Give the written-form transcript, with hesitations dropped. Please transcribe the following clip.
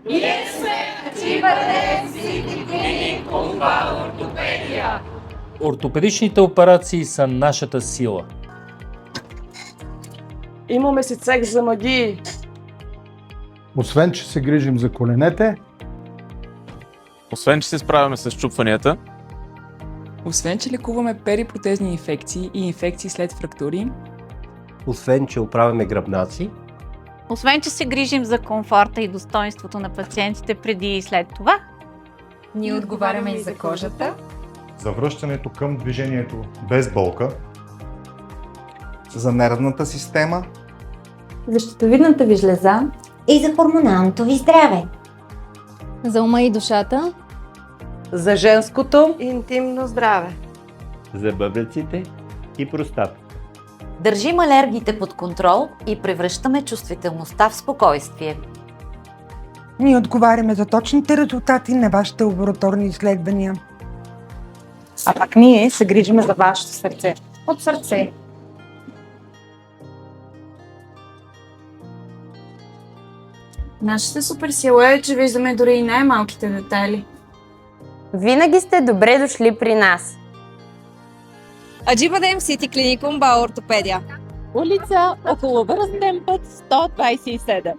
Ние сме Аджибадем Сити Клиник Умба Ортопедия. Ортопедичните операции са нашата сила. Имаме си цех за магии. Освен, че се грижим за коленете, Освен, че се справяме с счупванията, Освен, че лекуваме перипротезни инфекции и инфекции след фрактури, освен, че оправяме гръбнаци, освен, че се грижим за комфорта и достоинството на пациентите преди и след това, Ние отговаряме и за кожата, за връщането към движението без болка, за нервната система, за щитовидната ви жлеза и за хормоналното ви здраве, за ума и душата, За женското интимно здраве. за бъбреците и простата. Държим алергиите под контрол и превръщаме чувствителността в спокойствие. Ние отговаряме за точните резултати на вашите лабораторни изследвания. а пак ние се грижиме за вашето сърце. От сърце. нашата суперсила е, че виждаме дори и най-малките детайли. Винаги сте добре дошли при нас. Аджибадем Сити Клиник Умба Ортопедия. улица около Връстен път 127.